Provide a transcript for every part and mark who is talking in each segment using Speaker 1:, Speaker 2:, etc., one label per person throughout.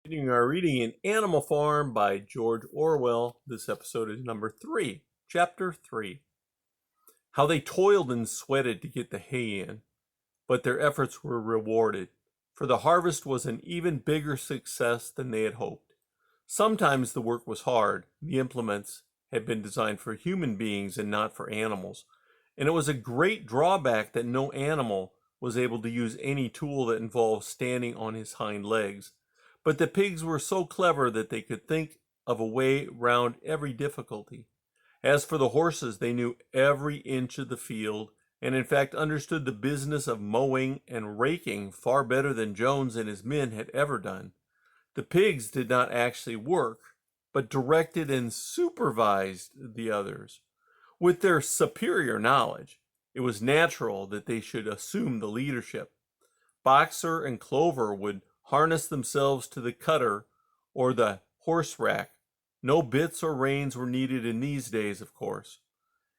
Speaker 1: Continuing our reading in Animal Farm by George Orwell. This episode is number 3, chapter 3. How they toiled and sweated to get the hay in, but their efforts were rewarded, for the harvest was an even bigger success than they had hoped. Sometimes the work was hard. The implements had been designed for human beings and not for animals, and it was a great drawback that no animal was able to use any tool that involved standing on his hind legs. But the pigs were so clever that they could think of a way round every difficulty. As for the horses, they knew every inch of the field, and in fact understood the business of mowing and raking far better than Jones and his men had ever done. The pigs did not actually work, but directed and supervised the others. With their superior knowledge, it was natural that they should assume the leadership. Boxer and Clover would harness themselves to the cutter or the horse rack. No bits or reins were needed in these days, of course.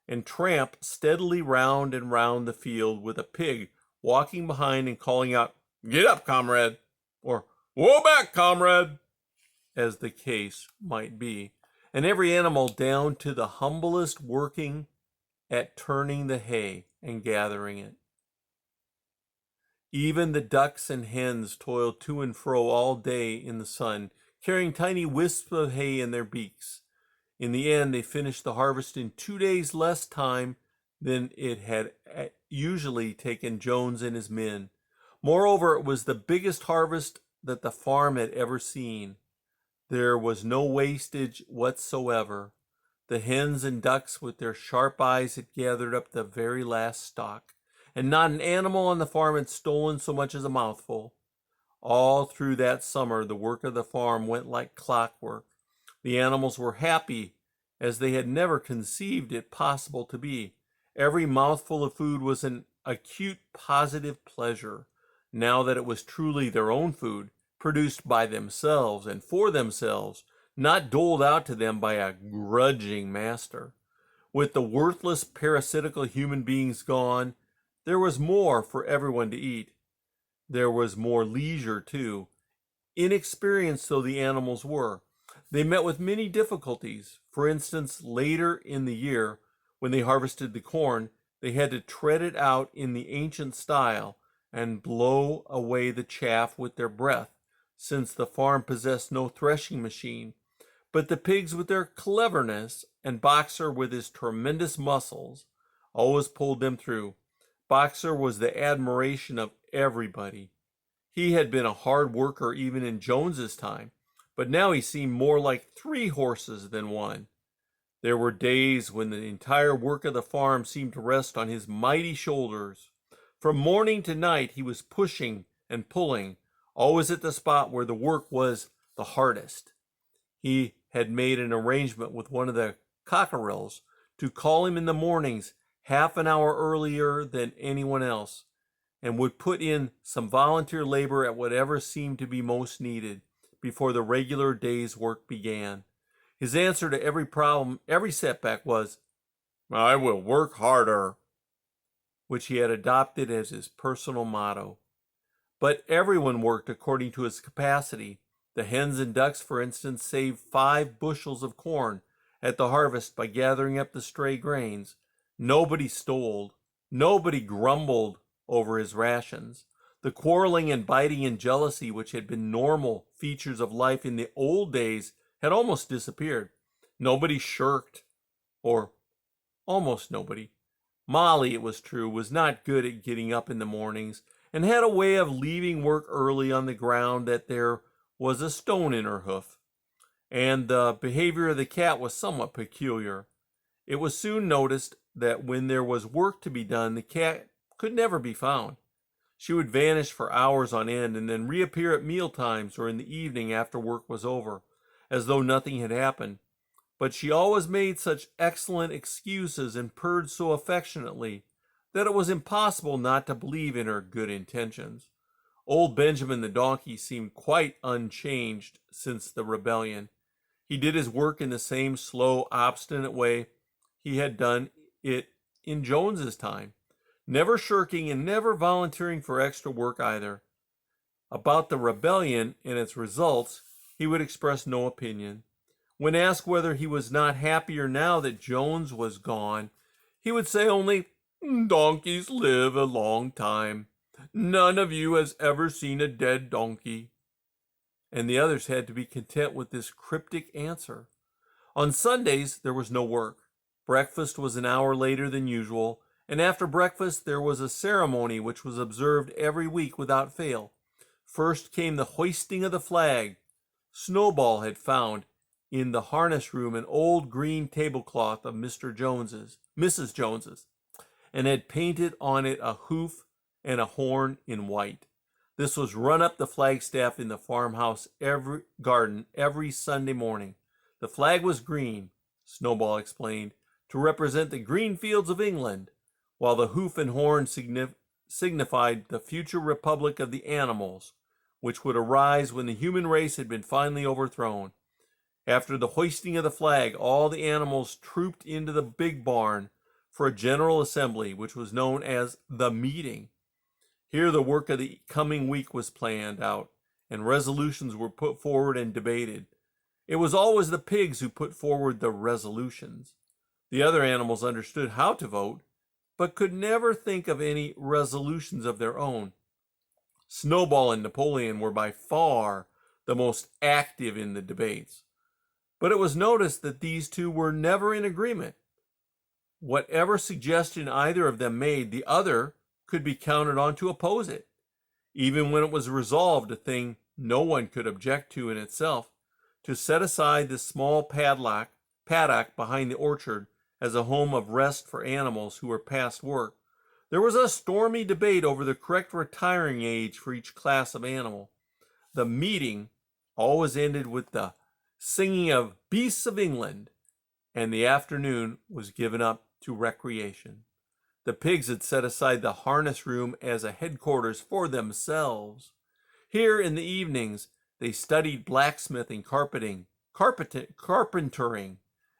Speaker 1: And tramp steadily round and round the field with a pig walking behind and calling out, "Get up, comrade," or "Whoa back, comrade," as the case might be. And every animal down to the humblest working at turning the hay and gathering it. Even the ducks and hens toiled to and fro all day in the sun, carrying tiny wisps of hay in their beaks. In the end, they finished the harvest in 2 days less time than it had usually taken Jones and his men. Moreover, it was the biggest harvest that the farm had ever seen. There was no wastage whatsoever. The hens and ducks with their sharp eyes had gathered up the very last stalk, and not an animal on the farm had stolen so much as a mouthful. All through that summer, the work of the farm went like clockwork. The animals were happy as they had never conceived it possible to be. Every mouthful of food was an acute positive pleasure, now that it was truly their own food, produced by themselves and for themselves, not doled out to them by a grudging master. With the worthless parasitical human beings gone, there was more for everyone to eat. There was more leisure, too. Inexperienced though the animals were, they met with many difficulties. For instance, later in the year, when they harvested the corn, they had to tread it out in the ancient style and blow away the chaff with their breath, since the farm possessed no threshing machine. But the pigs, with their cleverness, and Boxer, with his tremendous muscles, always pulled them through. Boxer was the admiration of everybody. He had been a hard worker even in Jones's time, but now he seemed more like 3 horses than one. There were days when the entire work of the farm seemed to rest on his mighty shoulders. From morning to night he was pushing and pulling, always at the spot where the work was the hardest. He had made an arrangement with one of the cockerels to call him in the mornings half an hour earlier than anyone else, and would put in some volunteer labor at whatever seemed to be most needed before the regular day's work began. His answer to every problem, every setback was, "I will work harder," which he had adopted as his personal motto. But everyone worked according to his capacity. The hens and ducks, for instance, saved 5 bushels of corn at the harvest by gathering up the stray grains. Nobody stole. Nobody grumbled over his rations. The quarreling and biting and jealousy, which had been normal features of life in the old days, had almost disappeared. Nobody shirked, or almost nobody. Molly, it was true, was not good at getting up in the mornings, and had a way of leaving work early on the ground that there was a stone in her hoof. And the behavior of the cat was somewhat peculiar. It was soon noticed that when there was work to be done, the cat could never be found. She would vanish for hours on end and then reappear at meal times or in the evening after work was over, as though nothing had happened. But she always made such excellent excuses and purred so affectionately that it was impossible not to believe in her good intentions. Old Benjamin the donkey seemed quite unchanged since the rebellion. He did his work in the same slow, obstinate way he had done it in Jones's time, never shirking and never volunteering for extra work either. About the rebellion and its results, he would express no opinion. When asked whether he was not happier now that Jones was gone, he would say only, "Donkeys live a long time. None of you has ever seen a dead donkey." And the others had to be content with this cryptic answer. On Sundays, there was no work. Breakfast was an hour later than usual, and after breakfast there was a ceremony which was observed every week without fail. First came the hoisting of the flag. Snowball had found in the harness room an old green tablecloth of Mrs. Jones's, and had painted on it a hoof and a horn in white. This was run up the flagstaff in the farmhouse garden every Sunday morning. The flag was green, Snowball explained, to represent the green fields of England, while the hoof and horn signified the future republic of the animals, which would arise when the human race had been finally overthrown. After the hoisting of the flag, all the animals trooped into the big barn for a general assembly, which was known as the meeting. Here the work of the coming week was planned out, and resolutions were put forward and debated. It was always the pigs who put forward the resolutions. The other animals understood how to vote, but could never think of any resolutions of their own. Snowball and Napoleon were by far the most active in the debates. But it was noticed that these two were never in agreement. Whatever suggestion either of them made, the other could be counted on to oppose it, even when it was resolved, a thing no one could object to in itself, to set aside the small paddock behind the orchard as a home of rest for animals who were past work. There was a stormy debate over the correct retiring age for each class of animal. The meeting always ended with the singing of Beasts of England, and the afternoon was given up to recreation. The pigs had set aside the harness room as a headquarters for themselves. Here in the evenings they studied blacksmithing, carpentering,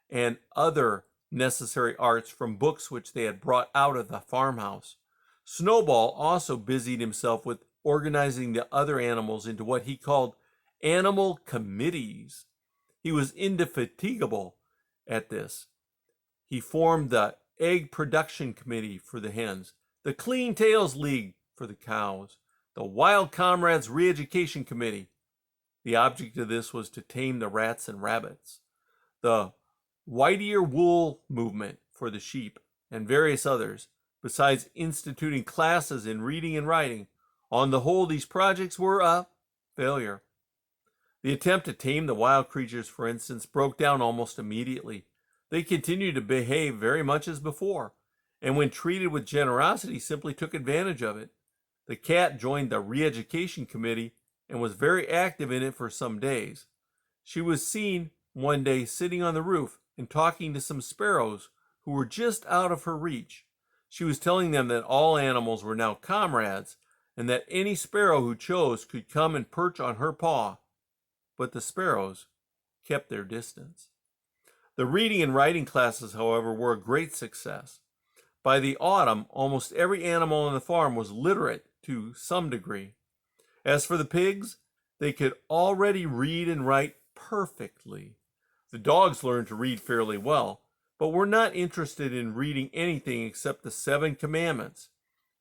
Speaker 1: and other necessary arts from books which they had brought out of the farmhouse. Snowball also busied himself with organizing the other animals into what he called animal committees. He was indefatigable at this. He formed the Egg Production Committee for the hens, the Clean Tails League for the cows, the Wild Comrades Re-Education Committee. The object of this was to tame the rats and rabbits, the White-Ear Wool Movement for the sheep, and various others, besides instituting classes in reading and writing. On the whole, these projects were a failure. The attempt to tame the wild creatures, for instance, broke down almost immediately. They continued to behave very much as before, and when treated with generosity, simply took advantage of it. The cat joined the Re-Education Committee and was very active in it for some days. She was seen one day sitting on the roof and talking to some sparrows who were just out of her reach. She was telling them that all animals were now comrades, and that any sparrow who chose could come and perch on her paw. But the sparrows kept their distance. The reading and writing classes, however, were a great success. By the autumn, almost every animal on the farm was literate to some degree. As for the pigs, they could already read and write perfectly. The dogs learned to read fairly well, but were not interested in reading anything except the 7 Commandments.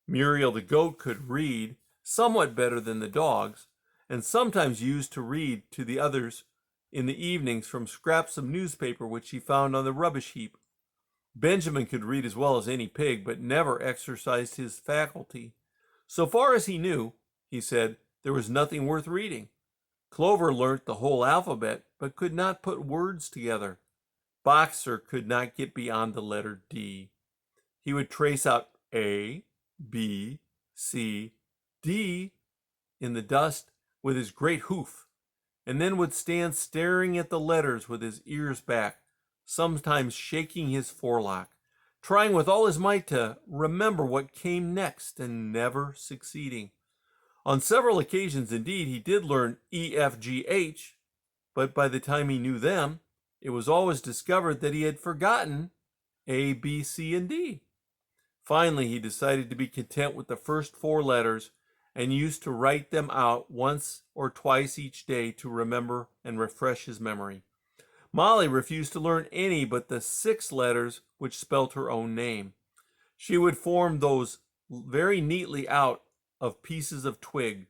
Speaker 1: Muriel the goat could read somewhat better than the dogs, and sometimes used to read to the others in the evenings from scraps of newspaper which she found on the rubbish heap. Benjamin could read as well as any pig, but never exercised his faculty. So far as he knew, he said, there was nothing worth reading. Clover learnt the whole alphabet, but could not put words together. Boxer could not get beyond the letter D. He would trace out A, B, C, D in the dust with his great hoof, and then would stand staring at the letters with his ears back, sometimes shaking his forelock, trying with all his might to remember what came next, and never succeeding. On several occasions, indeed, he did learn E, F, G, H, but by the time he knew them, it was always discovered that he had forgotten A, B, C, and D. Finally, he decided to be content with the first 4 letters and used to write them out once or twice each day to remember and refresh his memory. Molly refused to learn any but the 6 letters which spelt her own name. She would form those very neatly out of pieces of twig,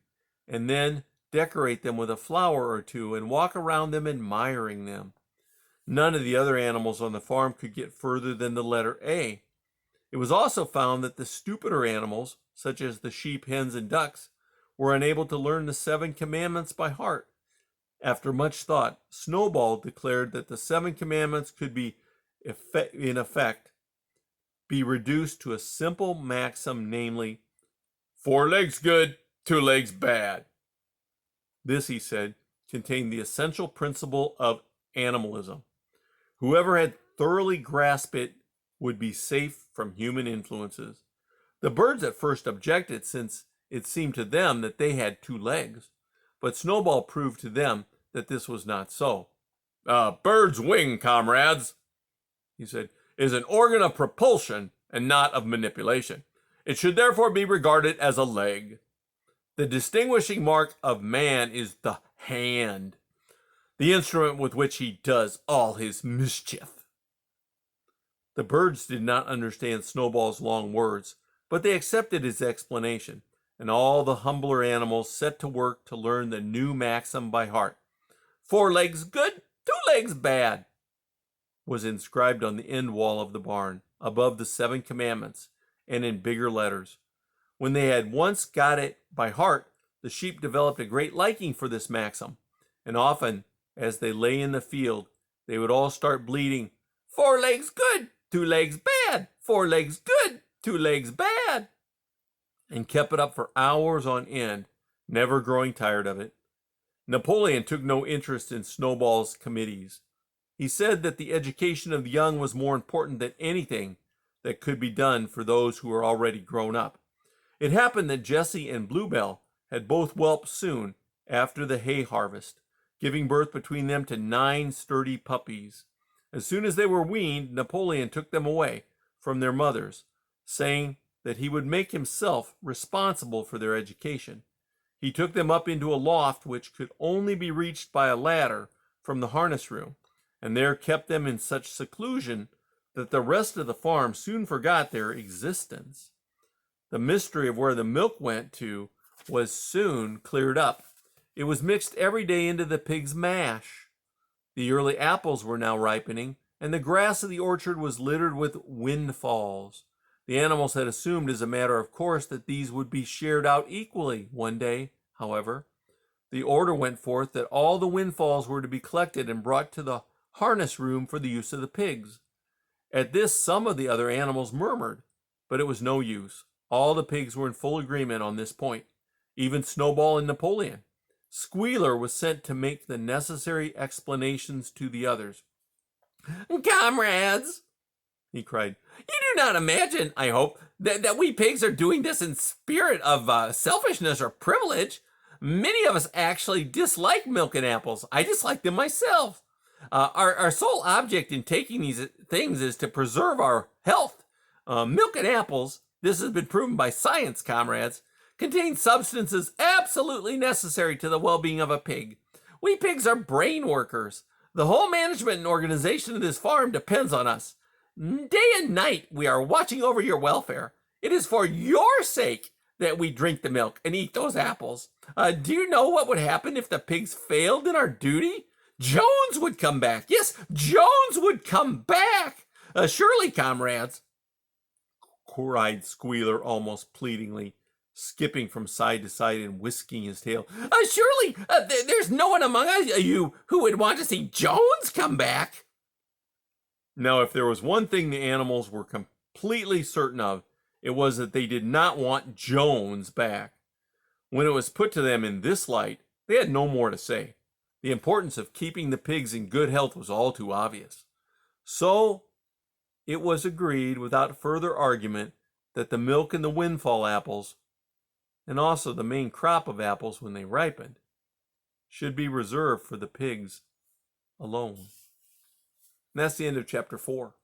Speaker 1: and then decorate them with a flower or two and walk around them admiring them. None of the other animals on the farm could get further than the letter A. It was also found that the stupider animals, such as the sheep, hens, and ducks, were unable to learn the 7 commandments by heart. After much thought, Snowball declared that the 7 commandments could be, in effect, be reduced to a simple maxim, namely, 4 legs good, 2 legs bad. This, he said, contained the essential principle of animalism. Whoever had thoroughly grasped it would be safe from human influences. The birds at first objected, since it seemed to them that they had 2 legs, but Snowball proved to them that this was not so. "A bird's wing, comrades," he said, "is an organ of propulsion and not of manipulation. It should therefore be regarded as a leg. The distinguishing mark of man is the hand, the instrument with which he does all his mischief." The birds did not understand Snowball's long words, but they accepted his explanation, and all the humbler animals set to work to learn the new maxim by heart. 4 legs good, 2 legs bad was inscribed on the end wall of the barn, above the 7 commandments, and in bigger letters. When they had once got it by heart, the sheep developed a great liking for this maxim, and often, as they lay in the field, they would all start bleating, 4 legs good, 2 legs bad, 4 legs good, 2 legs bad, and kept it up for hours on end, never growing tired of it. Napoleon took no interest in Snowball's committees. He said that the education of the young was more important than anything that could be done for those who were already grown up. It happened that Jessie and Bluebell had both whelped soon after the hay harvest, giving birth between them to 9 sturdy puppies. As soon as they were weaned, Napoleon took them away from their mothers, saying that he would make himself responsible for their education. He took them up into a loft which could only be reached by a ladder from the harness room, and there kept them in such seclusion that the rest of the farm soon forgot their existence. The mystery of where the milk went to was soon cleared up. It was mixed every day into the pigs' mash. The early apples were now ripening, and the grass of the orchard was littered with windfalls. The animals had assumed as a matter of course that these would be shared out equally. One day, however, the order went forth that all the windfalls were to be collected and brought to the harness room for the use of the pigs. At this, some of the other animals murmured, but it was no use. All the pigs were in full agreement on this point, even Snowball and Napoleon. Squealer was sent to make the necessary explanations to the others. "Comrades," he cried, "you do not imagine, I hope, that we pigs are doing this in spirit of selfishness or privilege. Many of us actually dislike milk and apples. I dislike them myself. Our sole object in taking these things is to preserve our health. Milk and apples, this has been proven by science, comrades, contain substances absolutely necessary to the well-being of a pig. We pigs are brain workers. The whole management and organization of this farm depends on us. Day and night we are watching over your welfare. It is for your sake that we drink the milk and eat those apples. Do you know what would happen if the pigs failed in our duty? Jones would come back. Yes, Jones would come back. Surely, comrades," cried Squealer almost pleadingly, skipping from side to side and whisking his tail. "Surely there's no one among you who would want to see Jones come back." Now, if there was one thing the animals were completely certain of, it was that they did not want Jones back. When it was put to them in this light, they had no more to say. The importance of keeping the pigs in good health was all too obvious. So it was agreed without further argument that the milk and the windfall apples, and also the main crop of apples when they ripened, should be reserved for the pigs alone. And that's the end of chapter 4.